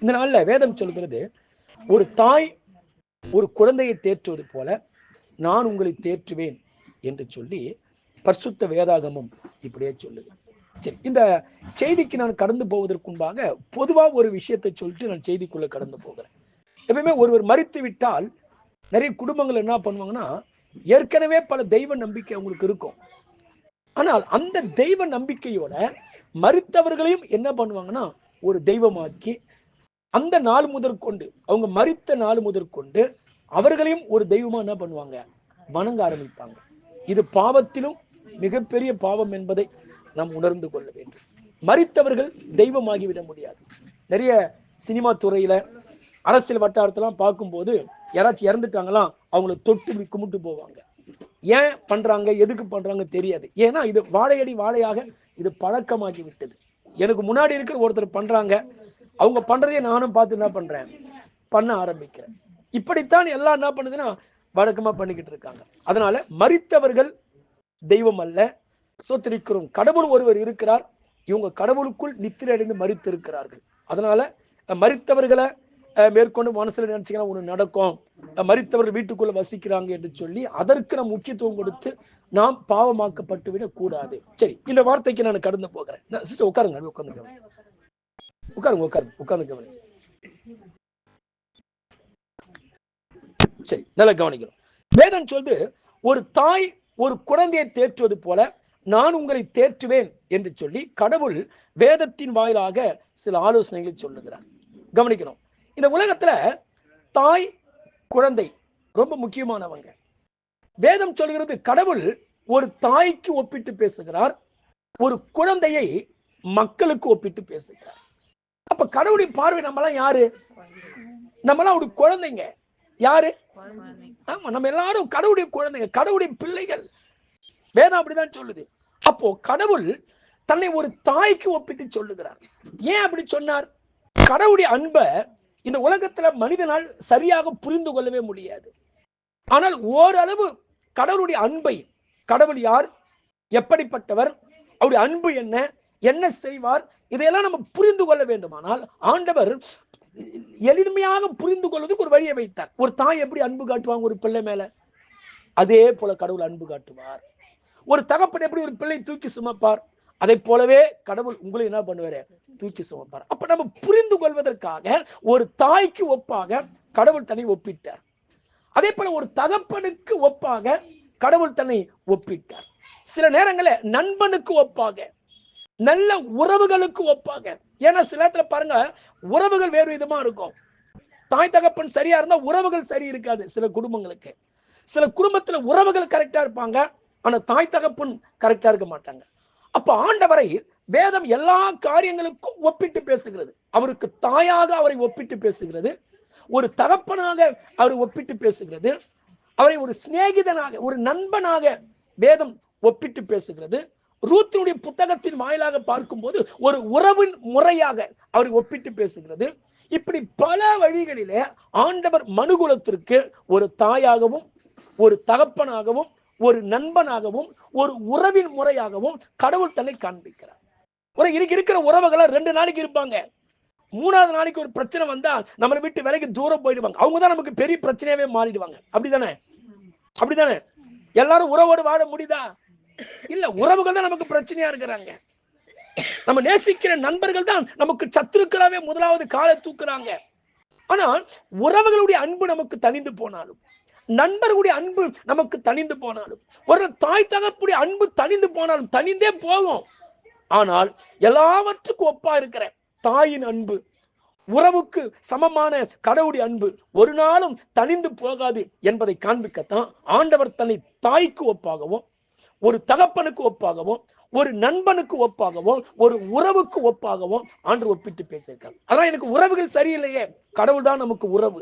இந்த நாள்ல வேதம் சொல்கிறது, ஒரு தாய் ஒரு குழந்தையை தேற்றுவது போல நான் உங்களை தேற்றுவேன் என்று சொல்லி பரிசுத்த வேதாகமம் இப்படியே சொல்லுது. சரி, இந்த செய்திக்கு நான் கடந்து போவதற்கு முன்பாக பொதுவா ஒரு விஷயத்தை சொல்லிட்டு நான் செய்திக்குள்ள கடந்து போகிறேன். எப்பவுமே ஒருவர் மரித்து விட்டால் நிறைய குடும்பங்கள் என்ன பண்ணுவாங்கன்னா, ஏற்கனவே பல தெய்வ நம்பிக்கை அவங்களுக்கு இருக்கும். ஆனால் அந்த தெய்வ நம்பிக்கையோட மரித்தவர்களையும் என்ன பண்ணுவாங்கன்னா ஒரு தெய்வமாக்கி அந்த நாள் முதற்கொண்டு, அவங்க மரித்த நாள் முதற்கொண்டு அவர்களையும் ஒரு தெய்வமா என்ன பண்ணுவாங்க, வணங்க ஆரம்பிப்பாங்க. இது பாவத்திலும் மிகப்பெரிய பாவம் என்பதை நாம் உணர்ந்து கொள்ள வேண்டும். மரித்தவர்கள் தெய்வமாகிவிட முடியாது. நிறைய சினிமா துறையில அரசியல் வட்டாரத்தெல்லாம் பார்க்கும்போது யாராச்சும் இறந்துட்டாங்களாம் அவங்கள தொட்டு கும்பிட்டு போவாங்க. ஏன் பண்றாங்க, எதுக்கு பண்றாங்க தெரியாது. ஏன்னா இது வாழையடி வாழையாக இது பழக்கமாகி விட்டது. எனக்கு முன்னாடி இருக்கிற ஒருத்தர் பண்றாங்க, அவங்க பண்றதையே நானும் பார்த்து என்ன பண்றேன், பண்ண ஆரம்பிக்கிறேன். இப்படித்தான் எல்லாம் என்ன பண்ணுதுன்னா வழக்கமா பண்ணிக்கிட்டு இருக்காங்க. அதனால மரித்தவர்கள் தெய்வம் அல்ல. ஸ்தோத்திரிக்கிறோம், கடவுள் ஒருவர் இருக்கிறார். இவங்க கடவுளுக்குள் நித்திரை அடைந்து மரித்து இருக்கிறார்கள். அதனால மரித்தவர்களை மேற்கொண்டு மனசுல நினைச்சீங்கன்னா ஒண்ணு நடக்கும், மரித்தவர்கள் வீட்டுக்குள்ள வசிக்கிறாங்க என்று சொல்லி அதற்கு நாம் முக்கியத்துவம் கொடுத்து நாம் பாவமாக்கப்பட்டு விட கூடாது. சரி, இந்த வார்த்தைக்கு நான் கடந்து போகிறேன். சிஸ்டர் உட்காருங்க, உட்கார்ந்து உட்காருங்க உட்காருங்க உட்கார்ந்து. சரி, நல்லா கவனிக்கணும். வேதம் சொல்லுது, ஒரு தாய் ஒரு குழந்தையை தேற்றுவது போல நான் உங்களை தேற்றுவேன் என்று சொல்லி கடவுள் வேதத்தின் வாயிலாக சில ஆலோசனைகளை சொல்லுகிறார். கவனிக்கணும், இந்த உலகத்துல தாய் குழந்தை ரொம்ப முக்கியமானவங்க. வேதம் சொல்கிறது, கடவுள் ஒரு தாய்க்கு ஒப்பிட்டு பேசுகிறார், ஒரு குழந்தையை மக்களுக்கு ஒப்பிட்டு பேசுகிறார். அப்ப கடவுளுடைய பார்வை நம்மளாம் யாரு? நம்மளாம் ஒரு குழந்தைங்க. யாரு? ஆமா, நம்ம எல்லாரும் கடவுளுடைய குழந்தைங்க, கடவுளுடைய பிள்ளைகள். வேதம் அப்படிதான் சொல்லுது. அப்போ கடவுள் தன்னை ஒரு தாய்க்கு ஒப்பிட்டு சொல்லுகிறார். ஏன் அப்படி சொன்னார்? கடவுளுடைய அன்பை இந்த உலகத்துல மனிதனால் சரியாக புரிந்து கொள்ளவே முடியாது. ஆனால் ஓரளவு கடவுளுடைய அன்பை, கடவுள் யார், எப்படிப்பட்டவர், அவருடைய அன்பு என்ன, என்ன செய்வார், இதையெல்லாம் நம்ம புரிந்து கொள்ள வேண்டுமானால் ஆண்டவர் எளிமையாக புரிந்து கொள்வதற்கு ஒரு வழியை வைத்தார். ஒரு தாய் எப்படி அன்பு காட்டுவாங்க ஒரு பிள்ளை மேல, அதே போல கடவுள் அன்பு காட்டுவார். ஒரு தகப்பன் எப்படி ஒரு பிள்ளை தூக்கி சுமப்பார், அதை போலவே கடவுள் உங்களை என்ன பண்ணுவாரு, தூக்கி சுமப்பார். அப்ப நம்ம புரிந்து கொள்வதற்காக ஒரு தாய்க்கு ஒப்பாக கடவுள் தன்னை ஒப்பிட்டார். அதே போல ஒரு தகப்பனுக்கு ஒப்பாக கடவுள் தன்னை ஒப்பிட்டார். சில நேரங்களில் நண்பனுக்கு ஒப்பாக, நல்ல உறவுகளுக்கு ஒப்பாக. ஏன்னா சில நேரத்துல பாருங்க, உறவுகள் வேறு விதமா இருக்கும். தாய் தகப்பன் சரியா இருந்தா உறவுகள் சரி இருக்காது. சில குடும்பங்களுக்கு, சில குடும்பத்துல உறவுகள் கரெக்டா இருப்பாங்க, ஆனா தாய் தகப்பன் கரெக்டா இருக்க மாட்டாங்க. அப்ப ஆண்டவரை வேதம் எல்லா காரியங்களுக்கும் ஒப்பிட்டு பேசுகிறது. அவருக்கு தாயாக அவரை ஒப்பிட்டு பேசுகிறது, ஒரு தகப்பனாக அவரை ஒப்பிட்டு பேசுகிறது, அவரை ஒரு சிநேகிதனாக, ஒரு நண்பனாக வேதம் ஒப்பிட்டு பேசுகிறது. ரூத்தினுடைய புத்தகத்தின் வாயிலாக பார்க்கும்போது ஒரு உறவின் முறையாக அவரை ஒப்பிட்டு பேசுகிறது. இப்படி பல வழிகளிலே ஆண்டவர் மனுகுலத்திற்கு ஒரு தாயாகவும், ஒரு தகப்பனாகவும், ஒரு நண்பனாகவும், ஒரு உறவின் முறையாகவும் கடவுள் தன்னை காண்பிக்கிறார். இன்னைக்கு இருக்கிற உறவுகளை 2 நாளைக்கு இருப்பாங்க, 3வது நாளைக்கு ஒரு பிரச்சனை வந்தா நம்மளை விட்டு விலைக்கு தூரம் போயிடுவாங்க. அவங்கதான் நமக்கு பெரிய பிரச்சனையாவே மாறிடுவாங்க. அப்படிதானே? அப்படிதானே? எல்லாரும் உறவோடு வாழ முடியுதா? இல்ல, உறவுகள் தான் நமக்கு பிரச்சனையா இருக்கிறாங்க. நம்ம நேசிக்கிற நண்பர்கள் தான் நமக்கு சத்துருக்களாவே முதலாவது காலை தூக்குறாங்க. ஆனால் உறவுகளுடைய அன்பு நமக்கு தனிந்து போனாலும், நண்பர்களுடைய அன்பு நமக்கு தனிந்து போனாலும், ஒரு தாய் தகப்புடைய அன்பு தனிந்து போனாலும், தனிந்தே போகும். ஆனால் எல்லாவற்றுக்கும் ஒப்பா இருக்கிற தாயின் அன்பு, உறவுக்கு சமமான கடவுளுடைய அன்பு ஒரு நாளும் தனிந்து போகாது என்பதை காண்பிக்கத்தான் ஆண்டவர் தன்னை தாய்க்கு ஒப்பாகவும், ஒரு தகப்பனுக்கு ஒப்பாகவும், ஒரு நண்பனுக்கு ஒப்பாகவும், ஒரு உறவுக்கு ஒப்பாகவும் ஆண்டவர் ஒப்பிட்டு பேசியிருக்காங்க. அதான் எனக்கு உறவுகள் சரியில்லையே, கடவுள் தான் நமக்கு உறவு.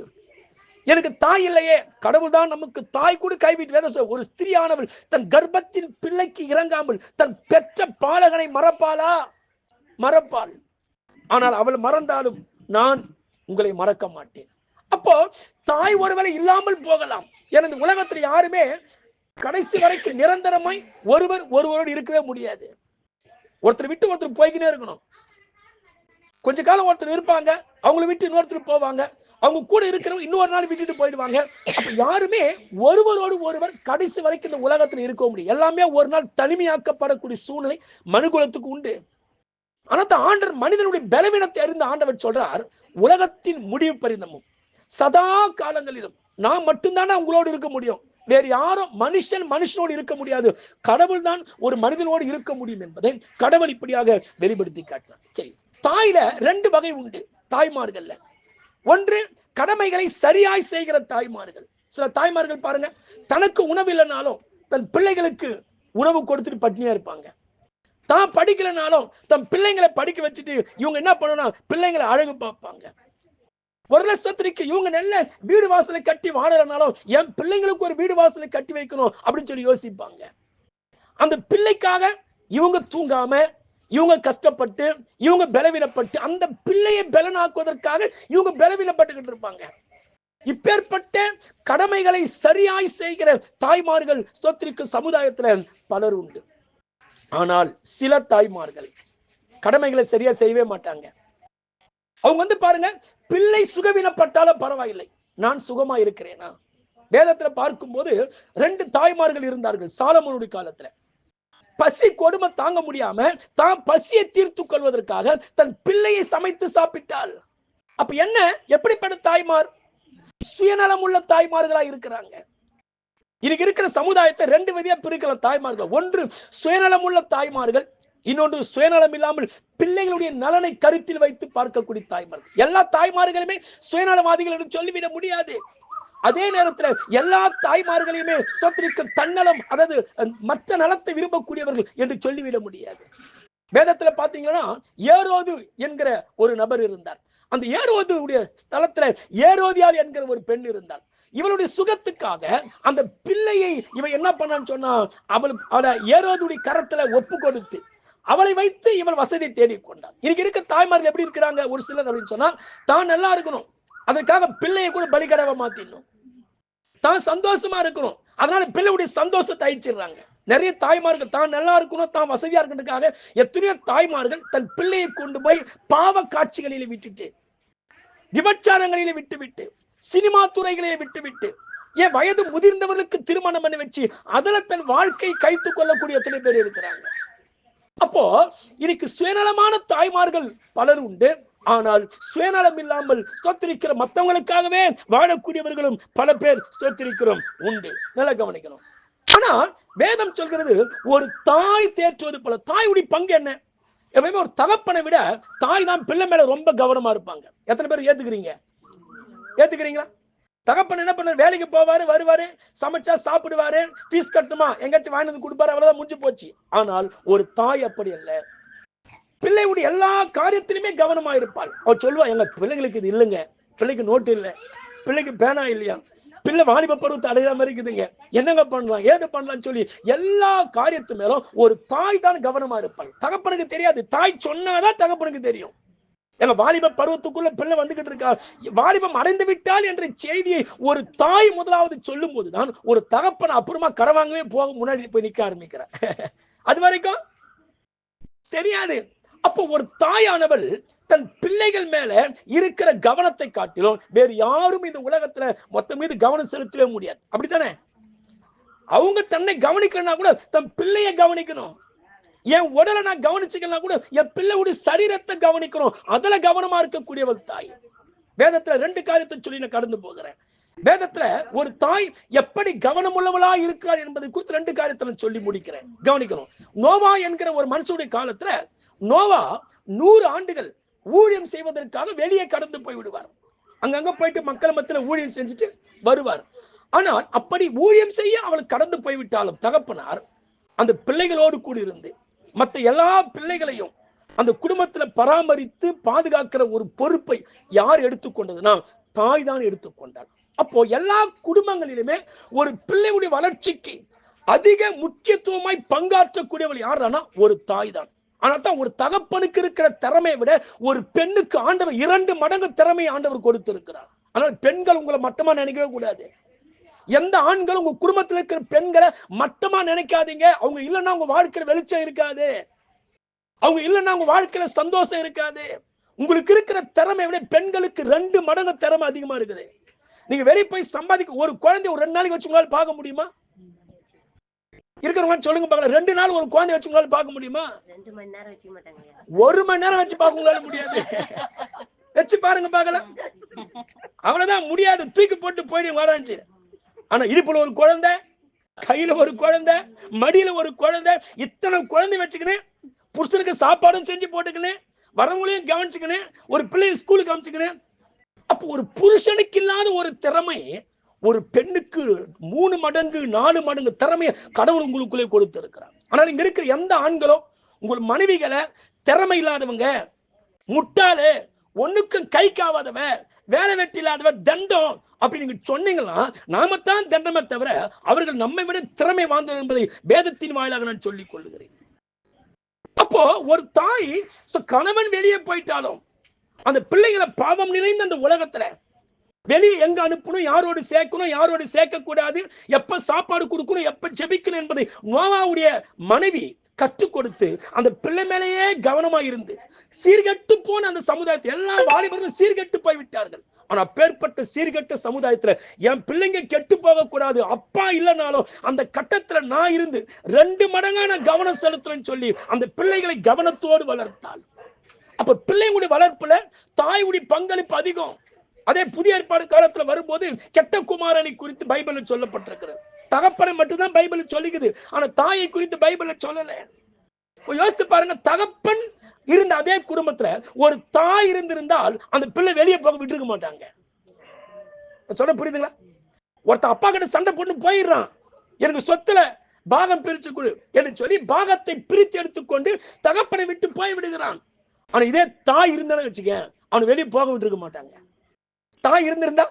எனக்கு தாய் இல்லையே, கடவுள் தான் நமக்கு தாய். கூட கைவிட்டு ஒரு ஸ்திரியானவள் தன் கர்ப்பத்தின் பிள்ளைக்கு இறங்காமல் தன் பெற்ற பாலகனை மறப்பாளா? மறப்பாள். ஆனால் அவள் மறந்தாலும் நான் உங்களை மறக்க மாட்டேன். அப்போ தாய் ஒருவேளை இல்லாமல் போகலாம். எனது உலகத்தில் யாருமே கடைசி வரைக்கும் நிரந்தரமாய் ஒருவரோடு இருக்கவே முடியாது. ஒருத்தர் விட்டு ஒருத்தர் போய்கிட்டே இருக்கணும். கொஞ்ச காலம் ஒருத்தர் இருப்பாங்க, அவங்கள விட்டு இன்னொருத்தர் போவாங்க, அவங்க கூட இருக்கிறவங்க இன்னொரு நாள் விட்டுட்டு போயிடுவாங்க. அப்ப யாருமே ஒருவரோடு ஒருவர் கடைசி வரைக்கும் இந்த உலகத்துல இருக்க முடியும். எல்லாமே ஒரு நாள் தனிமையாக்கப்படக்கூடிய சூழ்நிலை மனுகுலத்துக்கு உண்டு. ஆனா ஆண்டவர் மனிதனுடைய பலவீனத்தை அறிந்த ஆண்டவர் சொல்றார், உலகத்தின் முடிவு பரிந்தமும் சதா காலங்களிலும் நான் மட்டும்தானே உங்களோடு இருக்க முடியும், வேறு யாரும் மனுஷனோடு இருக்க முடியாது, கடவுள் தான் ஒரு மனிதனோடு இருக்க முடியும் என்பதை கடவுள் இப்படியாக வெளிப்படுத்தி காட்டினார். சரி, தாயில 2 வகை உண்டு தாய்மார்கள்ல. ஒன்று கடமைகளை சரியாய் செய்கிற தாய்மார்கள். சில தாய்மார்கள் பாருங்க, தனக்கு உணவு இல்லைனாலும் தன் பிள்ளைகளுக்கு உணவு கொடுத்துட்டு பட்டினியா இருப்பாங்க. தான் படிக்கலனாலும் தன் பிள்ளைங்களை படிக்க வச்சுட்டு இவங்க என்ன பண்ணணும், பிள்ளைங்களை அழகு பார்ப்பாங்க. ஒரு லட்சத்திற்கு இவங்க நல்ல வீடு வாசலை கட்டி வாழறனாலும் என் பிள்ளைங்களுக்கு ஒரு வீடு வாசலை கட்டி வைக்கணும் அப்படின்னு சொல்லி யோசிப்பாங்க. அந்த பிள்ளைக்காக இவங்க தூங்காம, இவங்க கஷ்டப்பட்டு, இவங்க பலவீனப்பட்டு, அந்த பிள்ளையை பலனாக்குவதற்காக இவங்க பலவீனப்பட்டுக்கிட்டு இருப்பாங்க. இப்பேற்பட்ட கடமைகளை சரியாய் செய்கிற தாய்மார்கள் ஸ்தோத்திரிக்கு சமுதாயத்துல பலர் உண்டு. ஆனால் சில தாய்மார்கள் கடமைகளை சரியா செய்யவே மாட்டாங்க. அவங்க பாருங்க, பிள்ளை சுகவீனப்பட்டாலும் பரவாயில்லை, நான் சுகமா இருக்கிறேனா. வேதத்துல பார்க்கும்போது 2 தாய்மார்கள் இருந்தார்கள் சாலமோனுடைய காலத்துல. பசி கொடுமை தாங்க முடியாம தான் பசியை தீர்த்து கொள்வதற்காக தன் பிள்ளையை சமைத்து சாப்பிட்டாள். அப்ப என்ன, எப்படிப்பட்ட தாய்மார்? சுயநலம் உள்ள தாய்மார்களா இருக்கிறாங்க. இன்னைக்கு இருக்கிற சமுதாயத்தை 2 விதியா பிரிக்கலாம் தாய்மார்கள். ஒன்று சுயநலம் உள்ள தாய்மார்கள், இன்னொன்று சுயநலம் இல்லாமல் பிள்ளைகளுடைய நலனை கருத்தில் வைத்து பார்க்கக்கூடிய தாய்மார்கள். எல்லா தாய்மார்களுமே சுயநலவாதிகள் என்று சொல்லிவிட முடியாது. அதே நேரத்தில் எல்லா தாய்மார்களையுமே தன்னலம், அதாவது மற்ற நலத்தை விரும்பக்கூடியவர்கள் என்று சொல்லிவிட முடியாது. வேதத்துல பாத்தீங்கன்னா ஏரோது என்கிற ஒரு நபர் இருந்தார். அந்த ஏரோதுடைய ஸ்தலத்துல ஏரோதியாள் என்கிற ஒரு பெண் இருந்தார். இவளுடைய சுகத்துக்காக அந்த பிள்ளையை இவன் என்ன பண்ணான்னு சொன்னா, அவளை ஏரோதுடைய கரத்துல ஒப்பு கொடுத்து அவளை வைத்து இவள் வசதி தேடிக்கொண்டார். இன்னைக்கு இருக்க தாய்மார்கள் எப்படி இருக்கிறாங்க ஒரு சிலர் அப்படின்னு சொன்னா, தான் நல்லா இருக்கணும், அதற்காக பிள்ளையை கூட பலிகடவை மாத்திடணும், தான் சந்தோஷமா இருக்கணும், அதனால பிள்ளையுடைய சந்தோஷத்தை அழிச்சிடுறாங்க. நிறைய தாய்மார்கள் தான் நல்லா இருக்கணும், தான் வசதியா இருக்கிறதுக்காக எத்தனையோ தாய்மார்கள் தன் பிள்ளையை கொண்டு போய் பாவ காட்சிகளில் விட்டுட்டு, விபச்சாரங்களிலே விட்டுவிட்டு, சினிமா துறைகளிலே விட்டுவிட்டு, ஏன் வயது முதிர்ந்தவர்களுக்கு திருமணம் பண்ணி வச்சு அதுல தன் வாழ்க்கை கைத்து கொள்ளக்கூடிய எத்தனை பேர் இருக்கிறாங்க. அப்போ இன்னைக்கு சுயநலமான தாய்மார்கள் பலர் உண்டு. ஆனால் சுயநலம் இல்லாமல் ஸ்தோத்திரிக்கிற மற்றவங்களுக்காகவே வாழக்கூடியவர்களும் பல பேர் ஸ்தோத்திரிக்கிறோம் உண்டு. நல்லா கவனிக்கணும். ஆனா வேதம் சொல்கிறது, ஒரு தாய் தேற்றுவது போல. தாயுடைய பங்கு என்ன? எப்பவுமே ஒரு தகப்பனை விட தாய் தான் பிள்ளை மேல ரொம்ப கவனமா இருப்பாங்க. எத்தனை பேர் ஏத்துக்கிறீங்களா? தகப்பன் என்ன பண்ண, வேலைக்கு போவாரு, வருவாரு, சமைச்சா சாப்பிடுவாரு, பீஸ் கட்டுமா எங்காச்சும் வாங்கினது கொடுப்பாரு, அவ்வளவுதான் முடிஞ்சு போச்சு. ஆனால் ஒரு தாய் அப்படி அல்ல. பிள்ளையுடைய எல்லா காரியத்திலுமே கவனமா இருப்பாள். அவள் சொல்லுவா, எங்க பிள்ளைங்களுக்கு இது இல்லைங்க, பிள்ளைக்கு நோட்டு இல்லை, பிள்ளைக்கு பேனா இல்லையா, பிள்ளை வாலிப பருவத்தை அடைகிற மாதிரி இருக்குதுங்க, என்னங்க பண்ணலாம், ஏது பண்ணலாம்னு சொல்லி எல்லா காரியத்து மேலும் ஒரு தாய் தான் கவனமா இருப்பாள். தகப்பனுக்கு தெரியாது, தாய் சொன்னாதான் தகப்பனுக்கு தெரியும். எங்க வாலிப பருவத்துக்குள்ள பிள்ளை வந்துகிட்டு இருக்கா, வாலிபம் அடைந்து விட்டால் என்ற செய்தியை ஒரு தாய் முதலாவது சொல்லும் போதுதான் ஒரு தகப்பன் அப்புறமா கடவாங்கவே போக முன்னாடி போய் நிக்க ஆரம்பிக்கிறார். அது வரைக்கும் தெரியாது. அப்போ ஒரு தாயானவள் தன் பிள்ளைகள் மேல இருக்கிற கவனத்தை காட்டிலும் வேறு யாரும் இந்த உலகத்துல மொத்த மீது கவனம் செலுத்தவே முடியாது. அப்படித்தானே? அவங்க தன்னை கவனிக்கணும்னா கூட தன் பிள்ளைய கவனிக்கணும். என் உடலை நான் கவனிச்சுக்கலாம் கூட என் பிள்ளையுடைய சரீரத்தை கவனிக்கணும். அதுல கவனமா இருக்கக்கூடியவள் தாய். வேதத்துல 2 காரியத்தை சொல்லி நான் கடந்து போகிறேன். வேதத்துல ஒரு தாய் எப்படி கவனம் உள்ளவளா இருக்கிறார் என்பதை குறித்து 2 காரியத்தை சொல்லி முடிக்கிறேன். கவனிக்கணும். நோவா என்கிற ஒரு மனுஷனுடைய காலத்துல நோவா 100 ஆண்டுகள் ஊழியம் செய்வதற்காக வெளியே கடந்து போய் விடுவார். அங்கங்க போயிட்டு மக்கள் மத்தியில ஊழியம் செஞ்சுட்டு வருவார். ஆனால் அப்படி ஊழியம் செய்ய அவள் கடந்து போய்விட்டாலும் தகப்பனார் அந்த பிள்ளைகளோடு கூடி இருந்து மற்ற எல்லா பிள்ளைகளையும் அந்த குடும்பத்துல பராமரித்து பாதுகாக்கிற ஒரு பொறுப்பை யார் எடுத்துக்கொண்டதுன்னா தாய் தான் எடுத்துக்கொண்டார். அப்போ எல்லா குடும்பங்களிலுமே ஒரு பிள்ளையுடைய வளர்ச்சிக்கு அதிக முக்கியத்துவமாய் பங்காற்றக்கூடியவள் யாருன்னா ஒரு தாய் தான். ஆனாதான் ஒரு தகப்பனுக்கு இருக்கிற திறமையை விட ஒரு பெண்ணுக்கு ஆண்டவர் 2 மடங்கு திறமையை ஆண்டவர் கொடுத்திருக்கிறார். ஆனால் பெண்கள் உங்களை மட்டமா நினைக்கவே கூடாது. எந்த ஆண்களும் உங்க குடும்பத்தில் இருக்கிற பெண்களை மட்டமா நினைக்காதீங்க. அவங்க இல்லைன்னா உங்க வாழ்க்கையில வெளிச்சம் இருக்காது, அவங்க இல்லைன்னா உங்க வாழ்க்கையில சந்தோஷம் இருக்காது. உங்களுக்கு இருக்கிற திறமை விட பெண்களுக்கு 2 மடங்கு திறமை அதிகமா இருக்குது. நீங்க வெளியே போய் சம்பாதிக்க ஒரு குழந்தை ஒரு 2 நாளைக்கு வச்சு உங்களால பார்க்க முடியுமா? இருக்கிறவங்க சொல்லுங்க பார்க்கலாம். 2 நாள் ஒரு குழந்தை வச்சு உங்களால பார்க்க முடியுமா? 2 மணி நேரம் வச்சுக்க மாட்டாங்க. 1 மணி நேரம் வச்சு பார்க்க உங்களால முடியாது. வச்சு பாருங்க பார்க்கலாம். அவ்வளவுதான் முடியாது. தூக்கி போட்டு போயிடு வராச்சு. ஆனா இடுப்புல ஒரு குழந்தை, கையில ஒரு குழந்தை, மடியில ஒரு குழந்தை, இத்தனை குழந்தை வச்சுக்கினேன், புருஷனுக்கு சாப்பாடும் செஞ்சு போட்டுக்கினேன், வரவங்களையும் கவனிச்சுக்கினேன், ஒரு பிள்ளைய ஸ்கூலுக்கு அனுப்பிச்சுக்கினேன். அப்போ ஒரு புருஷனுக்கு இல்லாத ஒரு திறமை ஒரு பெண்ணுக்கு 3 மடங்கு 4 மடங்கு திறமையை கடவுள் உங்களுக்குள்ளே கொடுத்து இருக்கிறார். ஆனால் இங்க இருக்கிற எந்த ஆண்களும் உங்கள் மனைவிகளை திறமை இல்லாதவங்க, முட்டாளு, ஒண்ணுக்கும் கை காவாதவ, வேலை வெட்டி இல்லாதவ, தண்டம் அப்படி நீங்க சொன்னீங்கன்னா நாமத்தான் தண்டமே தவிர அவர்கள் நம்மை விட திறமை வாழ்ந்தவர் என்பதை வேதத்தின் வாயிலாக நான் சொல்லிக் கொள்ளுகிறேன். அப்போ ஒரு தாய் கணவன் வெளியே போயிட்டாலும் அந்த பிள்ளைகளை பாவம் நிறைந்த அந்த உலகத்துல வெளியே எங்க அனுப்பணும், யாரோடு சேர்க்கணும், யாரோடு சேர்க்க கூடாது, எப்ப சாப்பாடு கொடுக்கணும், எப்ப ஜெபிக்கணும் என்பதை நோவாவுடைய மனைவி கற்றுக் கொடுத்து அந்த பிள்ளை மேலேயே கவனமா இருந்து சீர்கெட்டு போன அந்த சமுதாயத்தை எல்லா வாலிபர்களும் சீர்கெட்டு போய் விட்டார்கள். ஆனா அப்பேற்பட்ட சீர்கெட்ட சமுதாயத்துல என் பிள்ளைங்க கெட்டு போக கூடாது, அப்பா இல்லைனாலும் அந்த கட்டத்துல நான் இருந்து 2 மடங்கான கவனம் செலுத்துறேன்னு சொல்லி அந்த பிள்ளைகளை கவனத்தோடு வளர்த்தாள். அப்ப பிள்ளைங்களுடைய வளர்ப்புல தாயுடைய பங்களிப்பு அதிகம். அதே புதிய ஏற்பாடு காலத்துல வரும்போது கெட்ட குமாரனை குறித்து பைபிள்ல சொல்லப்பட்டிருக்கிறது. தகப்பனை மட்டும்தான் பைபிள் சொல்லிக்குது, ஆனா தாயை குறித்து பைபிள்ல சொல்லல. யோசித்து பாருங்க, தகப்பன் இருந்த அதே குடும்பத்துல ஒரு தாய் இருந்திருந்தால் அந்த பிள்ளை வெளியே போக விட்டுருக்க மாட்டாங்க. சொல்ல புரியுதுங்களா? ஒருத்த அப்பா கிட்ட சண்டை போட்டு போயிடுறான், எனக்கு சொத்துல பாகம் பிரிச்சு கொடு என்று சொல்லி பாகத்தை பிரித்து எடுத்துக்கொண்டு தகப்பனை விட்டு போய் விடுகிறான். ஆனா இதே தாய் இருந்தாலும் வச்சுக்க, அவனை வெளியே போக விட்டுருக்க மாட்டாங்க. தாய் இருந்திருந்தா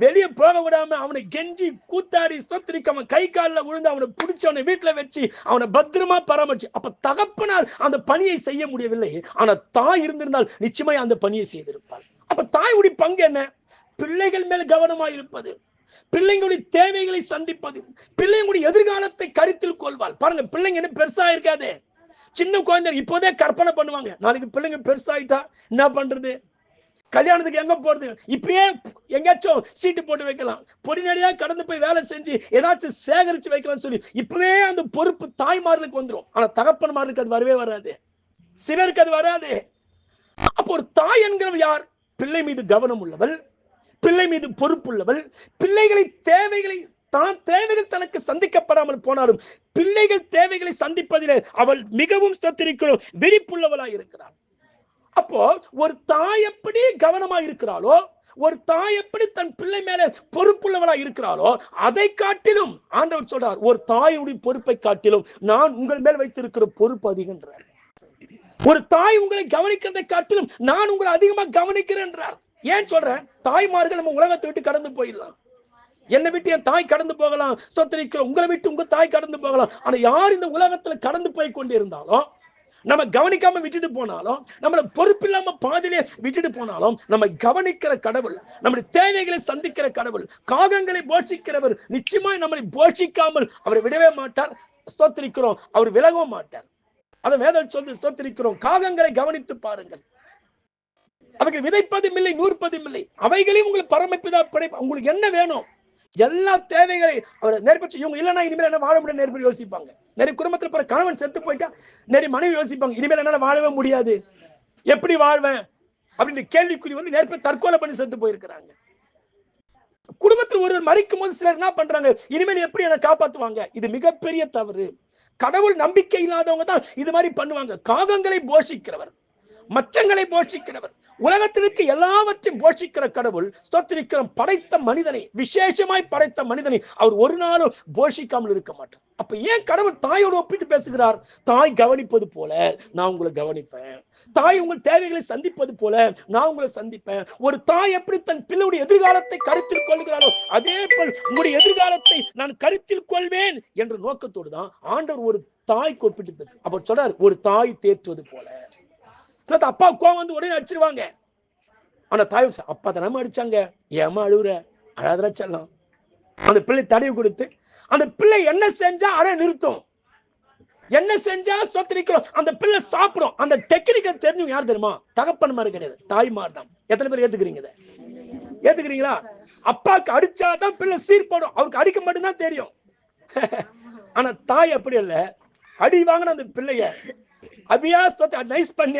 வெளியே போக விடாம அவனை கெஞ்சி கூத்தாடி ஸ்தோத்திரிக்க, அவன் கை காலில் விழுந்து அவனை பிடிச்சி அவனை வீட்டுல வச்சு அவனை பத்திரமா பராமரிச்சு. அப்ப தகப்பனால் அந்த பணியை செய்ய முடியவில்லை, ஆனா தாய் இருந்திருந்தால் நிச்சயமா அந்த பணியை செய்திருப்பாள். அப்ப தாயுடைய பங்கு என்ன? பிள்ளைகள் மேல் கவனமா இருப்பது, பிள்ளைங்களுடைய தேவைகளை சந்திப்பது, பிள்ளைங்களுடைய எதிர்காலத்தை கருத்தில் கொள்வாள். பாருங்க, பிள்ளைங்க என்ன பெருசா இருக்காது, சின்ன குழந்தை இப்போதே கற்பனை பண்ணுவாங்க, நாளைக்கு பிள்ளைங்க பெருசாயிட்டா என்ன பண்றது, கல்யாணத்துக்கு எங்க போறது, இப்பயே எங்கேயாச்சும் சீட்டு போட்டு வைக்கலாம், பொடிநடியா கடந்து போய் வேலை செஞ்சு ஏதாச்சும் சேகரிச்சு வைக்கலாம் சொல்லி இப்பவே அந்த பொறுப்பு தாய்மார்களுக்கு வந்துடும். ஆனா தகப்பன்மார்களுக்கு அது வரவே வராது, சிலருக்கு அது வராது. அப்போ ஒரு தாய் என்கிறவள் யார்? பிள்ளை மீது கவனம் உள்ளவள், பிள்ளை மீது பொறுப்புள்ளவள், பிள்ளைகளை தேவைகளை தான் தேவைகள் தனக்கு சந்திக்கப்படாமல் போனாலும் பிள்ளைகள் தேவைகளை சந்திப்பதிலே அவள் மிகவும் ஸ்தோத்திரிக்கிறோம் விழிப்புள்ளவளாய் இருக்கிறாள். அப்போ ஒரு தாய் எப்படி கவனமா இருக்கிறாளோ, ஒரு தாய் எப்படி தன் பிள்ளை மேல பொறுப்புள்ளவளா இருக்கிறாளோ, அதை காட்டிலும் ஆண்டவர் சொல்றார், ஒரு தாயுடைய பொறுப்பை காட்டிலும் நான் உங்கள் மேல் வைத்திருக்கிற பொறுப்பு அதிகன்றார். ஒரு தாய் உங்களை கவனிக்கிறதை காட்டிலும் நான் உங்களை அதிகமா கவனிக்கிறேன். ஏன் சொல்றேன்? தாய்மார்கள் நம்ம உலகத்தை விட்டு கடந்து போயிடலாம், என்னை விட்டு என் தாய் கடந்து போகலாம், ஸ்தோத்திரிக்கிறோம், உங்களை விட்டு உங்க தாய் கடந்து போகலாம். ஆனா யார் இந்த உலகத்துல கடந்து போய் கொண்டிருந்தாலும், நம்ம கவனிக்காம விட்டுட்டு போனாலும், நம்மள பொறுப்பு இல்லாம பாதிலே விட்டுட்டு போனாலும், நம்ம கவனிக்கிற கடவுள், நம்முடைய தேவைகளை சந்திக்கிற கடவுள், காகங்களை போஷிக்கிறவர் நிச்சயமா நம்மளை போஷிக்காமல் அவர் விடவே மாட்டார். ஸ்தோத்திரிக்கிறோம், அவர் விலகவும் மாட்டார். அதை வேதம் சொல்லி ஸ்தோத்திரிக்கிறோம், காகங்களை கவனித்து பாருங்கள், அவைகள் விதைப்பதும் இல்லை நூற்பதும் இல்லை, அவைகளையும் உங்களுக்கு பரமபிதா படைப்பு. உங்களுக்கு என்ன வேணும் எல்லா தேவைகளை அவர் நெருப்பி, இவங்க இல்லைன்னா இனிமேல் என்ன வாழ முடியாது நெருப்பி யோசிப்பாங்க. நிறைய குடும்பத்தில் பிற கணவன் செத்து போயிட்டா நிறைய மனைவி யோசிப்பாங்க, இனிமேல் என்னால வாழவே முடியாது, எப்படி வாழ்வேன் அப்படின்னு கேள்விக்குறி வந்து நெருப்பை தற்கொலை பண்ணி செத்து போயிருக்கிறாங்க. குடும்பத்தில் ஒருவர் மறிக்கும் போது சிலர் என்ன பண்றாங்க, இனிமேல் எப்படி என்ன காப்பாற்றுவாங்க? இது மிகப்பெரிய தவறு. கடவுள் நம்பிக்கை இல்லாதவங்க தான் இது மாதிரி பண்ணுவாங்க. காகங்களை போஷிக்கிறவர், மச்சங்களை போஷிக்கிறவர், உலகத்திற்கு எல்லாவற்றையும் போஷிக்கிற கடவுள் ஸ்தோத்திரிக்கிறோம், படைத்த மனிதனை, விசேஷமாய் படைத்த மனிதனை அவர் ஒரு நாளும் போஷிக்காமல் இருக்க மாட்டார். அப்ப ஏன் கடவுள் தாயோடு ஒப்பிட்டு பேசுகிறார்? தாய் கவனிப்பது போல நான் உங்களை கவனிப்பேன், தாய் உங்கள் தேவைகளை சந்திப்பது போல நான் உங்களை சந்திப்பேன். ஒரு தாய் எப்படி தன் பிள்ளையுடைய எதிர்காலத்தை கருத்தில் கொள்கிறாரோ அதே போல் உங்களுடைய எதிர்காலத்தை நான் கருத்தில் கொள்வேன் என்ற நோக்கத்தோடு தான் ஆண்டவர் ஒரு தாய் ஒப்பிட்டு பேசு. அப்ப சொல்றார், ஒரு தாய் தேற்றுவது போல. அப்பா கோவம் வந்து உடனே அடிச்சிருவாங்க, ஆனா தாய் அப்பா தானே அடிச்சாங்க, ஏமா அழுவுற, அழாதரா செல்லம். அந்த பிள்ளை தடவி கொடுத்து அந்த பிள்ளை என்ன செஞ்சா அதை நிறுத்தும். என்ன செஞ்சா ஸ்தோத்திரிக்கிறோம், அந்த பிள்ளை சாப்பிடும். அந்த டெக்னிக்கல் தெரிஞ்சவங்க யார் தெரியுமா? தகப்பன் மாதிரி கிடையாது, தாய்மார் தான். எத்தனை பேர் ஏத்துக்கிறீங்க? ஏத்துக்கிறீங்களா? அப்பாக்கு அடிச்சாதான் பிள்ளை சீர்படும், அவருக்கு அடிக்க மட்டும்தான் தெரியும். ஆனா தாய் அப்படி இல்ல, அடி வாங்கின அந்த பிள்ளைய அபியாசத்தை நைஸ் பண்ணி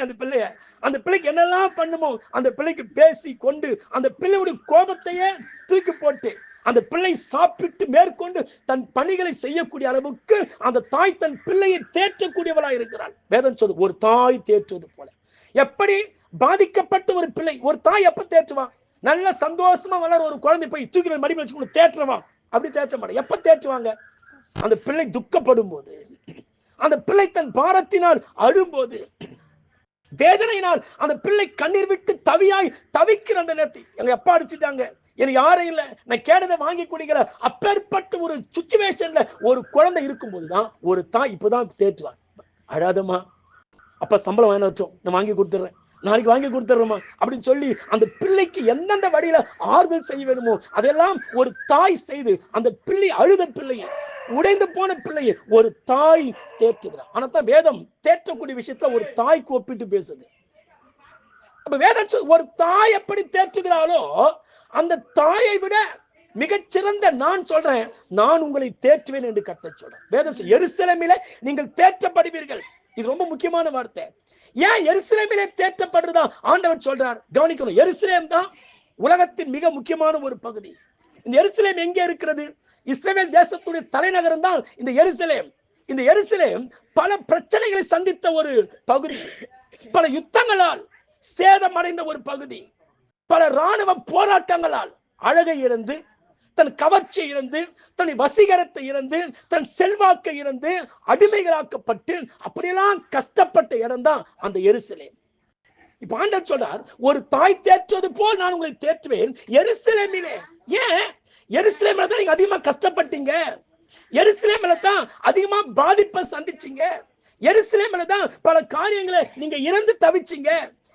அந்த பிள்ளைக்கு என்னெல்லாம் பண்ணுமோ அந்த பிள்ளைக்கு பேசி கொண்டு அந்த பிள்ளையுடைய கோபத்தையே தூக்கி போட்டு அந்த பிள்ளை சாப்பிட்டு மேற்கொண்டு தன் பணிகளை செய்யக்கூடிய அளவுக்கு அந்த தாய் தன் பிள்ளையை தேற்றக்கூடியவளாக இருக்கிறாள். வேதம் சொல்லுது, ஒரு தாய் தேற்றுவது போல. எப்படி பாதிக்கப்பட்ட ஒரு பிள்ளை, ஒரு தாய் எப்ப தேற்றுவான்? நல்ல சந்தோஷமா வளர ஒரு குழந்தை போய் தூக்கி மடி வச்சு தேற்றுவான்? அப்படி தேற்ற மாட்டேன். எப்ப தேற்றுவாங்க? அந்த பிள்ளை துக்கப்படும் போது, அந்த பிள்ளை தன் பாரத்தினால் அழும்போது, வேதனையினால் அந்த பிள்ளை கண்ணீர் விட்டு தவிக்கிற அந்த நேரத்தில், எங்க அப்பா அடிச்சுட்டாங்க, எனக்கு யாரும் இல்லை, நான் கேட்டதை வாங்கி குடிக்கல, அப்பேற்பட்ட ஒரு சுச்சுவேஷன்ல ஒரு குழந்தை இருக்கும்போதுதான் ஒரு தாய் இப்பதான் தேற்றுவாங்க. அழாதம்மா, அப்ப சம்பளம் வாங்கி வச்சோம், நான் வாங்கி கொடுத்துறேன், நாளைக்கு வாங்கி கொடுத்துறோமா அப்படின்னு சொல்லி அந்த பிள்ளைக்கு எந்தெந்த வழியில ஆறுதல் செய்ய வேணுமோ அதெல்லாம் ஒரு தாய் செய்து அந்த பிள்ளை, அழுத பிள்ளையை, உடைந்து போன பிள்ளையை ஒரு தாய் தேற்றுகிறார். ஆனா தான் வேதம் தேற்றக்கூடிய விஷயத்துல ஒரு தாய்க்கு ஒப்பிட்டு பேசுது. அப்ப வேதம் ஒரு தாய் எப்படி தேற்றுகிறாளோ அந்த தாயை விட மிகச்சிறந்த நான் சொல்றேன், நான் உங்களை தேற்றுவேன் என்று கர்த்தர் சொல்றேன். வேதம் எருசலேமிலே நீங்கள் தேற்றப்படுவீர்கள். இது ரொம்ப முக்கியமான வார்த்தை. ஏன் எருசலேமிலே தேற்றப்படுறதா ஆண்டவர் சொல்றார்? கவனிக்கணும். எருசலேம் தான் உலகத்தின் மிக முக்கியமான ஒரு பகுதி. இந்த எருசலேம் எங்கே இருக்கிறது? இஸ்ரவேல் தேசத்துடைய தலைநகரம் தான் இந்த எருசலேம். இந்த எருசலேம் பல பிரச்சனைகளை சந்தித்த ஒரு பகுதி, பல யுத்தங்களால் சேதமடைந்த ஒரு பகுதி, பல ராணுவ போராட்டங்களால் அழகை இழந்து, தன் கவர்ச்சியை இழந்து, தன் வசீகரத்தை இழந்து, தன் செல்வாக்கை இழந்து, அடிமைகளாக்கப்பட்டு அப்படியெல்லாம் கஷ்டப்பட்ட இடம் தான் அந்த எருசலேம். இப்ப ஆண்டவர் சொல்றார், ஒரு தாய் தேற்றுவது போல் நான் உங்களை தேற்றுவேன் எருசலேமிலே. ஏன்? எருசலேம்ல தான் நீங்க அதிகமா கஷ்டப்பட்டீங்க, எருசலேம்ல தான் அதிகமா பாதிப்பை சந்திச்சீங்க, எருசலேம்ல தான் பல காரியங்களை நீங்க இழந்து தவிச்சீங்க,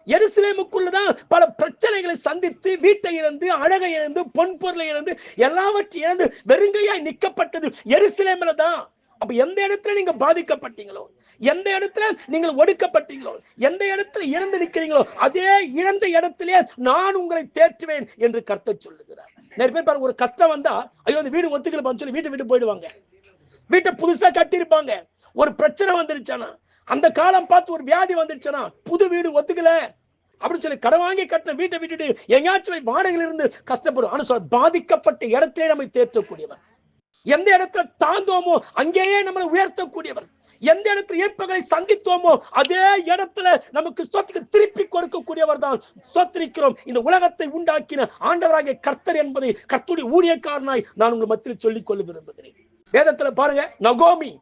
எருசலேமுக்குள்ளதான் பல பிரச்சனைகளை சந்தித்து வீட்டை இழந்து, அழகை இழந்து, பொன் பொருளை இழந்து, எல்லாவற்றையும் இழந்து வெறுங்கையாய் நிக்கப்பட்டது எருசலேம்ல தான். அப்ப எந்த இடத்துல நீங்க பாதிக்கப்பட்டீங்களோ, எந்த இடத்துல நீங்கள் ஒடுக்கப்பட்டீங்களோ, எந்த இடத்துல இழந்து நிற்கிறீங்களோ அதே இழந்த இடத்திலே நான் உங்களை தேற்றுவேன் என்று கர்த்தர் சொல்லுகிறார். நிறைய பேர் பாருங்க, ஒரு கஷ்டம் வந்தா ஐயோ அந்த வீடு ஒத்துக்கல சொல்லி வீட்டை விட்டு போயிடுவாங்க. வீட்டை புதுசா கட்டியிருப்பாங்க, ஒரு பிரச்சனை வந்துருச்சானா, அந்த காலம் பார்த்து ஒரு வியாதி வந்துருச்சுன்னா புது வீடு ஒத்துக்கல அப்படின்னு சொல்லி கடன் வாங்கி கட்டின வீட்டை விட்டுட்டு எங்கேயாச்சும் வாடகையில் இருந்து கஷ்டப்படும். ஆனா சொல்ல, பாதிக்கப்பட்ட இடத்திலே நம்மை தேற்றக்கூடியவர், எந்த இடத்துல தாழ்ந்தோமோ அங்கேயே நம்மளை உயர்த்தக்கூடியவர், எந்த இடத்துல ஏற்பங்களை சந்தித்தோமோ அதே இடத்துல நமக்கு ஸ்தோத்திரத்தை திருப்பி கொடுக்கக்கூடியவர் தான் ஸ்தோத்திரிக்கிறோம் இந்த உலகத்தை உண்டாக்கின ஆண்டவராகிய கர்த்தர் என்பதை கர்த்தருடைய ஊழியக்காரனாய் நான் உங்கள் மத்தியில் சொல்லிக் கொள்ள விரும்புகிறேன். வேதத்துல பாருங்க, நகோமி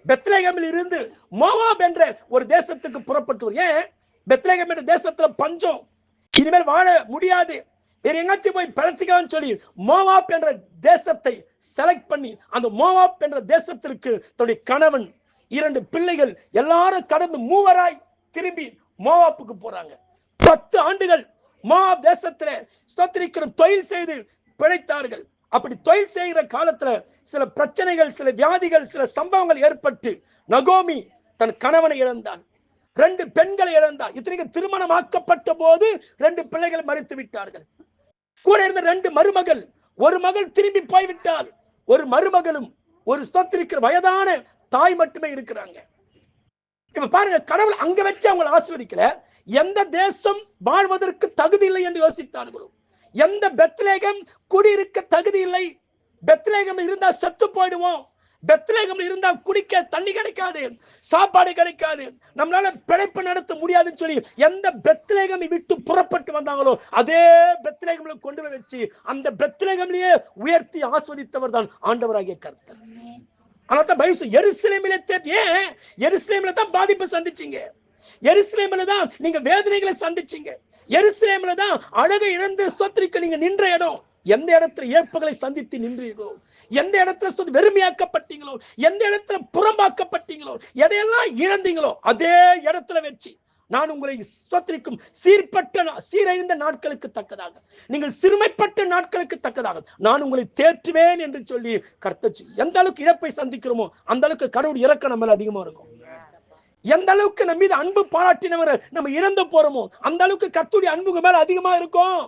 பெத்லகேமில் இருந்து மோவாப் என்ற ஒரு தேசத்துக்கு புறப்பட்டு, ஏன் பெத்லகேம் என்ற தேசத்துல பஞ்சம், இனிமேல் வாழ முடியாது, வேற எங்காச்சும் போய் பிழைச்சிக்கலாம்னு சொல்லி மோவாப் என்ற தேசத்தை செலக்ட் பண்ணி அந்த மோவாப் என்ற தேசத்திற்கு தன்னுடைய கணவன், 2 பிள்ளைகள் எல்லாரும் கடந்து மூவராய் திரும்பி மோவாப்புக்கு போறாங்க. 10 ஆண்டுகள் மோவாப் தேசத்துல ஸ்தோத்திரிக்கிற தொழில் செய்து பிழைத்தார்கள். அப்படி தொழில் செய்கிற காலத்துல சில பிரச்சனைகள், சில வியாதிகள், சில சம்பவங்கள் ஏற்பட்டு நகோமி தன் கணவனை இழந்தான், 2 பெண்களை இழந்தார். இத்தனைக்கு திருமணமாக்கப்பட்ட போது 2 பிள்ளைகள் மரித்து விட்டார்கள். கூட இருந்த 2 மருமகள், ஒரு மகள் திரும்பி போய்விட்டால், ஒரு மருமகளும் ஒரு ஸ்தோத்திரிக்கிற வயதான தாய் மட்டுமே இருக்கிறாங்க. இப்ப பாருங்க, கடவுள் அங்க வச்சு அவங்களை ஆசீர்வதிக்கல. எந்த தேசம் வாழ்வதற்கு தகுதி இல்லை என்று யோசித்தார்களோ, எந்த பெத்லகேம் குடியிருக்க தகுதி இல்லை, பெத்லகேம் இருந்தா செத்து போயிடுவோம், பெத்லகேம் இருந்தா குடிக்க தண்ணி கிடைக்காது, சாப்பாடு கிடைக்காது, நம்மளால பிழைப்பு நடத்த முடியாதுன்னு சொல்லி எந்த பெத்லகேமை விட்டு புறப்பட்டு வந்தாங்களோ அதே பெத்லகேம்ல கொண்டு போய் வச்சு அந்த பெத்லகேம்லயே உயர்த்தி ஆஸ்வதித்தவர் தான் ஆண்டவராகிய கர்த்தர். எருசலேமிலே ஏன் எருசலேமில தான் பாதிப்பை சந்திச்சீங்க, எருசலேமில தான் நீங்க வேதனைகளை சந்திச்சீங்க, எருசலேமில தான் அழகை இழந்து ஸ்தோத்திரிக்க நீங்க நின்ற இடம். எந்த இடத்துல ஏற்புகளை சந்தித்து நின்றீர்களோ, எந்த இடத்துல வெறுமையாக்கப்பட்டீங்களோ, எந்த இடத்துல புறம்பாக்கப்பட்டீங்களோ, எதையெல்லாம் இழந்தீங்களோ அதே இடத்துல வச்சு நான் உங்களை ஸ்தோத்திரிக்கும் சீரழிந்த நாட்களுக்கு தக்கதாக, நீங்கள் சிறுமைப்பட்ட நாட்களுக்கு தக்கதாக நான் உங்களை தேற்றுவேன் என்று சொல்லி கர்த்தர். எந்த அளவுக்கு இழப்பை சந்திக்கிறோமோ அந்த அளவுக்கு கடவுள் இரக்கம் நம்ம அதிகமா இருக்கும். எந்த அளவுக்கு நம்ம மீது அன்பு பாராட்டினவரை நம்ம இழந்து போறோமோ அந்த அளவுக்கு கர்த்தருடைய அன்புக்கு மேல அதிகமா இருக்கும்.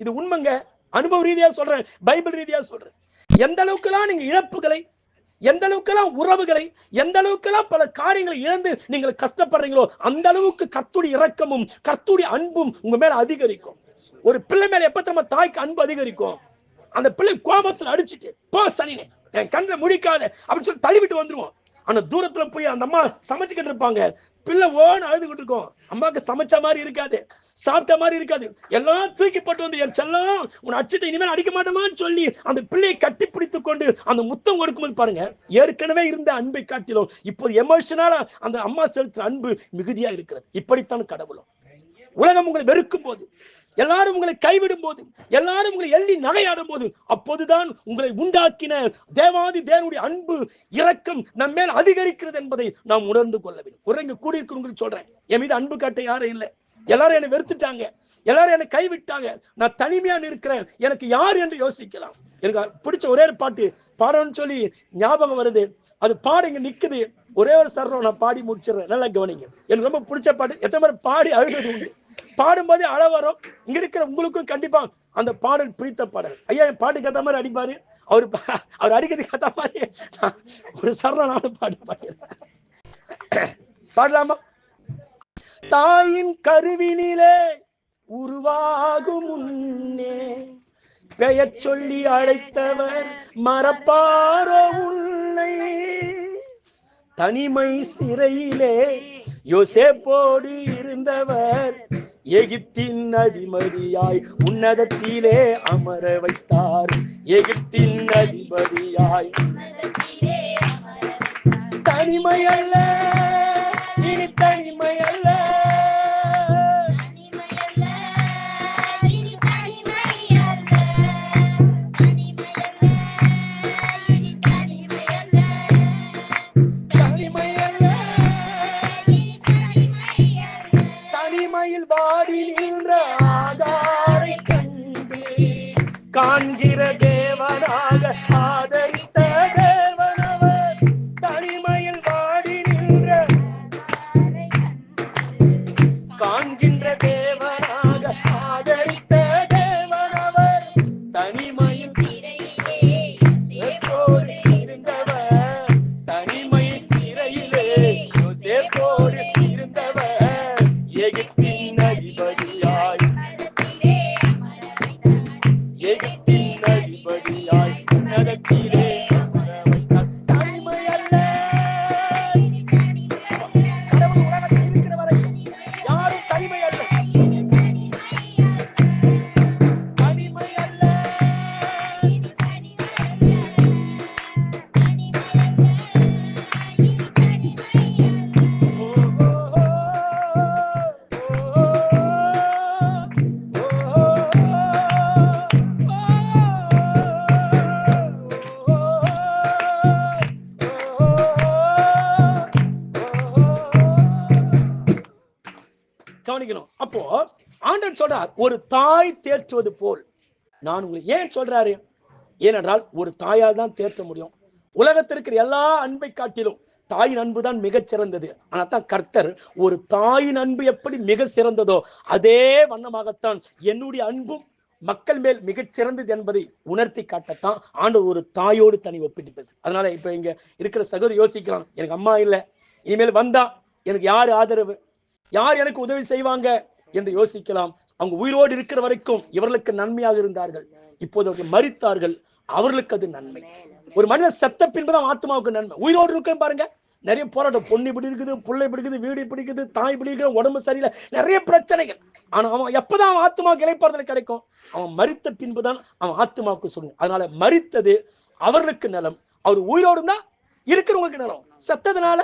இது உண்மைங்க. அனுபவ ரீதியா சொல்றேன், பைபிள் ரீதியா சொல்றேன். எந்த அளவுக்குலாம் நீங்க இழப்புகளை, எந்த அளவுக்குலாம் உறவுகளை, எந்த அளவுக்குலாம் பல காரியங்களை இழந்து நீங்கள் கஷ்டப்படுறீங்களோ அந்த அளவுக்கு கர்த்தருடைய இரக்கமும் கர்த்தருடைய அன்பும் உங்க மேல அதிகரிக்கும். ஒரு பிள்ளை மேல எப்ப நம்ம தாய்க்கு அன்பு அதிகரிக்கும், அந்த பிள்ளை கோபத்துல அடிச்சுட்டு போ சனினே என் கண்ணில் முடிக்காத அப்படின்னு சொல்லி தள்ளிவிட்டு வந்துருவோம். ஆனா தூரத்துல போய் அந்த அம்மா சமைச்சுக்கிட்டு இருப்பாங்க, பிள்ளை ஓன்னு அழுதுகிட்டு இருக்கும். அம்மாவுக்கு சமைச்ச மாதிரி இருக்காது, சாப்பிட்ட மாதிரி இருக்காது. எல்லாம் தூக்கி போட்டு வந்து என் செல்லம் உன்னை அடிச்சுட்டு இனிமேல் அடிக்க மாட்டோமான்னு சொல்லி அந்த பிள்ளையை கட்டி பிடித்துக் கொண்டு அந்த முத்தம் கொடுக்கும்போது பாருங்க, ஏற்கனவே இருந்த அன்பை காட்டிலும் இப்போது எமோஷனலா அந்த அம்மா செலுத்துற அன்பு மிகுதியா இருக்கிறது. இப்படித்தான் கடவுளும். உலகம் உங்களை வெறுக்கும் போது, எல்லாரும் உங்களை கைவிடும் போது, எல்லாரும் உங்களை எள்ளி நகையாடும் போது, அப்போதுதான் உங்களை உண்டாக்கின தேவாதி தேவனுடைய அன்பு இரக்கம் நம்ம மேல் அதிகரிக்கிறது என்பதை நாம் உணர்ந்து கொள்ள வேண்டும். உறங்க கூடியிருக்கிறவங்களுக்கு சொல்றேன், என் மீது அன்பு காட்ட யாரும் இல்லை. எல்லாரும் என்னை வெறுத்துட்டாங்க, எல்லாரும் என்னை கைவிட்டாங்க, நான் தனிமையா இருக்கிறேன், எனக்கு யார் என்று யோசிக்கலாம். எனக்கு பிடிச்ச ஒரே பாட்டு பாடணும்னு சொல்லி ஞாபகம் வருது. அது பாடு இங்க நிக்குது. ஒரே ஒரு சரணம் நான் பாடி முடிச்சிடுறேன், நல்லா கவனிங்க. எனக்கு ரொம்ப பிடிச்ச பாட்டு. எத்தனை பேர் பாடி அழுது உண்டு? பாடும்போதே அழ வரும். இங்க இருக்கிற உங்களுக்கும் கண்டிப்பா அந்த பாடல் பிடித்த பாடல். ஐயா என் பாட்டுக்கு ஏற்ற மாதிரி அடிப்பாரு, அவர் அடிக்கிறதுக்கு ஏற்ற மாதிரி ஒரு சரணம் நானும் பாடலாமா? தாயின் கருவினிலே உருவாகும் முன்னே பெயர் சொல்லி அழைத்தவர் மறப்பாரோ உன்னை. தனிமை சிறையிலே யோசேப்போடு இருந்தவர் எகிப்தின் அதிபதியாய் உன்னதத்திலே அமர வைத்தார். எகிப்தின் அதிபதியாய் தனிமை அல்ல, இனி தனிமை அல்ல, காண்கிற தேவனாக ஆதரித்த தேவனவர். தனிமையில் வாடி நின்ற காண்கின்ற தேவனாக ஆதரித்த தேவனவர். தனிமையில் யோசேப்போடு இருந்தவர், தனிமையில் சிறையிலே யோசேப்போடு இருந்தவர் எகிப்தின் அதிபதியாய் உன்னதத்திலே அமர வைத்தார். தனிமை அல்ல, கடவுள் உலகத்தில் இருக்கிற வரை யாரும் தனிமை அல்ல, தனிமை அல்ல. கவனிக்கணும். அப்போ ஆண்டவர் சொல்றார், ஒரு தாய் தேற்றுவது போல் நான் உங்களை. ஏன் சொல்றாரு? ஏனென்றால் ஒரு தாயால் தான் தேற்ற முடியும். உலகத்திற்கு எல்லா அன்பை காட்டிலும் தாயின் அன்பு தான் மிகச் சிறந்தது. ஆனா தான் கர்த்தர் ஒரு தாயின் அன்பு எப்படி மிக சிறந்ததோ அதே வண்ணமாகத்தான் என்னுடைய அன்பும் மக்கள் மேல் மிகச் சிறந்தது என்பதை உணர்த்தி காட்டத்தான் ஆண்டவர் ஒரு தாயோடு தனி ஒப்பிட்டு பேசு. அதனால இப்ப இங்க இருக்கிற சகோதரி யோசிக்கலாம், எனக்கு அம்மா இல்லை, இனிமேல் வந்தா எனக்கு யாரு ஆதரவு, யார் எனக்கு உதவி செய்வாங்க என்று யோசிக்கலாம். அவங்க உயிரோடு இருக்கிற வரைக்கும் இவர்களுக்கு நன்மையாக இருந்தார்கள், இப்போது அவர்கள் மரித்தார்கள், அவர்களுக்கு அது நன்மை. ஒரு மனிதன் செத்த பின்புதான் ஆத்மாவுக்கு நன்மை. உயிரோடு இருக்க பாருங்க, நிறைய போராட்டம், பொண்ணு இப்படி இருக்குது, புள்ளை பிடிக்குது, வீடு பிடிக்குது, தாய் பிடிக்குது, உடம்பு சரியில்லை, நிறைய பிரச்சனைகள். ஆனா அவன் எப்பதான் அவன் ஆத்மாவுக்கு இளைப்பாறுதல் கிடைக்கும்? அவன் மரித்த பின்புதான் அவன் ஆத்மாவுக்கு சொல்லுங்க. அதனால மரித்தது அவர்களுக்கு நலம், அவர் உயிரோடு தான் இருக்கிறவங்களுக்கு நலம், செத்ததுனால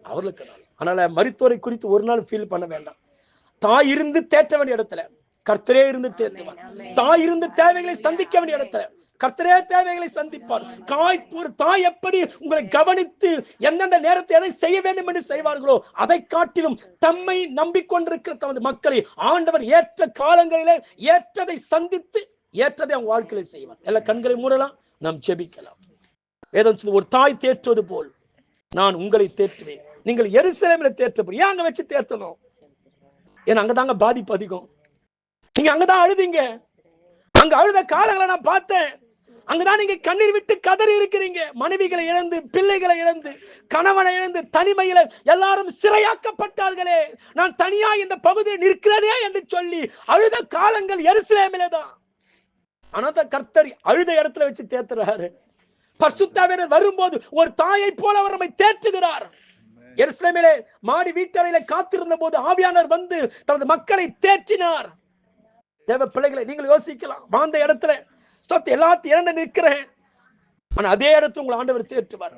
அவர்களுக்கு நலம். அதனால மரித்தோரை குறித்து ஒரு நாள் ஃபீல் பண்ண வேண்டாம். தாய் இருந்து தேற்ற வேண்டிய இடத்துல கர்த்தரே இருந்து தேற்றுவார். தாய் இருந்து தேவைகளை சந்திக்க வேண்டிய இடத்துல கர்த்தரே தேவைகளை சந்திப்பார். ஒரு தாய் எப்படி உங்களை கவனித்து எந்தெந்த நேரத்தை எதை செய்ய வேண்டும் என்று செய்வார்களோ அதை காட்டிலும் தம்மை நம்பிக்கொண்டிருக்கிற தமது மக்களை ஆண்டவர் ஏற்ற காலங்களிலே ஏற்றதை சந்தித்து ஏற்றதை அவங்க வாழ்க்கையில செய்வார். எல்லா கண்களை மூடலாம், நாம் ஜெபிக்கலாம். வேதம் சொல்லி ஒரு தாய் தேற்றுவது போல் நான் உங்களை தேற்றுவேன். நீங்கள் எருசலேமில் தேற்றப்படும். ஏன் அங்க வச்சு தேற்றணும்? ஏன்னா அங்கதாங்க பாதிப்பு அதிகம். நீங்க அங்கதான் அழுதீங்க. அங்க அழுத காலங்களை நான் பார்த்தேன். அங்கதான் நீங்க கண்ணீர் விட்டு கதறி இருக்கிறீங்க. மனைவிகளை இழந்து, பிள்ளைகளை இழந்து, கணவனை இழந்து, தனிமையில எல்லாரும் சிறையாக்கப்பட்டார்களே, நான் தனியா இந்த பகுதியில் நிற்கிறேனே என்று சொல்லி அழுத காலங்கள் எருசலேமிலே தான். ஆனா கர்த்தர் அழுத இடத்துல வச்சு தேத்துறாரு. பரிசுத்த ஆவியானவர் வரும்போது ஒரு தாயை போல அவர் நம்மை தேற்றுகிறார். எருசலேமிலே மாடி வீட்டறையில காத்திருந்த போது ஆவியானவர் வந்து தனது மக்களை தேற்றினார். தேவ பிள்ளைகளை நீங்கள் யோசிக்கலாம். வாழ்ந்த இடத்துல எல்லாத்தையும் இழந்து நிற்கிறேன், ஆனா அதே இடத்துல உங்களை ஆண்டவர் தேற்றுவார்.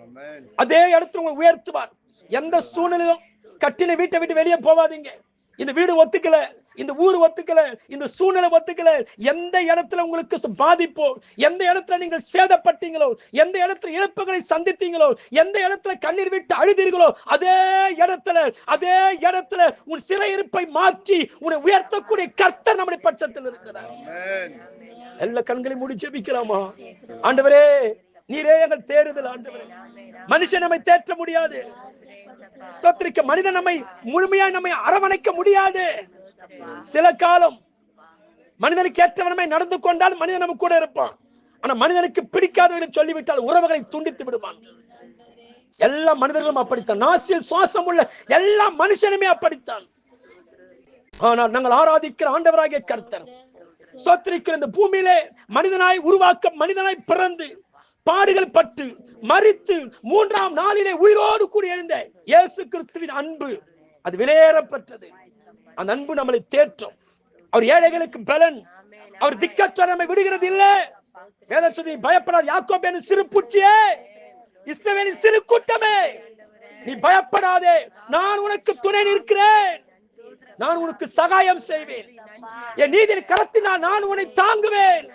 அதே இடத்துல உங்களை உயர்த்துவார். எந்த சூழ்நிலையும் கட்டின வீட்டை விட்டு வெளியே போவாதீங்க. இந்த வீடு ஒத்துக்கல, இந்த ஊர் ஒத்துக்கல, இந்த சூழ்நிலை ஒத்துக்கல, எந்த இடத்துல உங்களுக்கு பாதிப்போ, எந்த இடத்துல நீங்கள் சேதப்பட்டீங்களோ, எந்த இடத்துல இழப்புகளை சந்தித்தீங்களோ, எந்த இடத்துல கண்ணீர் விட்டு அழுதீர்களோ, அதே இடத்துல உன் சிறையிருப்பை மாற்றி உன்னை உயர்த்தக்கூடிய கர்த்தர் நம்முடைய பட்சத்தில் இருக்கிறார். எல்லா கண்களையும் மூடி ஜெபிக்கலாமா? ஆண்டவரே, நீரே எங்கள் தேறுதல். ஆண்டவரே, மனுஷன் நம்மை தேற்ற முடியாது. ஸ்தோத்திரிக்க மனிதன் நம்மை முழுமையா நம்மை அரவணைக்க முடியாது. சில காலம் மனிதனுக்கு ஏற்றவனமை நடந்து கொண்டால் மனிதன் நம்ம கூட இருப்பான். ஆனா மனிதனுக்கு பிடிக்காதவர்களை சொல்லிவிட்டால் உறவுகளை துண்டித்து விடுவான். எல்லா மனிதர்களும் அப்படித்தான். நாசில் சுவாசம் உள்ள எல்லா மனுஷனுமே அப்படித்தான். ஆனால் நாங்கள் ஆராதிக்கிற ஆண்டவராகிய கர்த்தர் ஸ்தோத்திரிக்கிற இந்த பூமியிலே மனிதனாய் உருவாக்க, மனிதனாய் பிறந்து பாடுகள் பட்டு மரித்து 3ஆம் நாளிலே உயிரோடு கூடி எழுந்த இயேசு கிறிஸ்துவின் அன்பு அது விலையேறப்பட்டது. அந்த அன்பு நம்மளை தேற்றும். அவர் ஏழைகளுக்கு பலன். அவர் திக்கற்ற நம்மை விடுகிறது இல்லை. வேதம் சொல்லி பயப்படாத யாக்கோபு என்னும் சிறு பூச்சியே, இஸ்ரவேலின் சிறு கூட்டமே, நீ பயப்படாதே, நான் உனக்கு துணை நிற்கிறேன், நான் உனக்கு சகாயம் செய்வேன், என் நீதியின் கரத்தினால் நான் உன்னை தாங்குவேன்.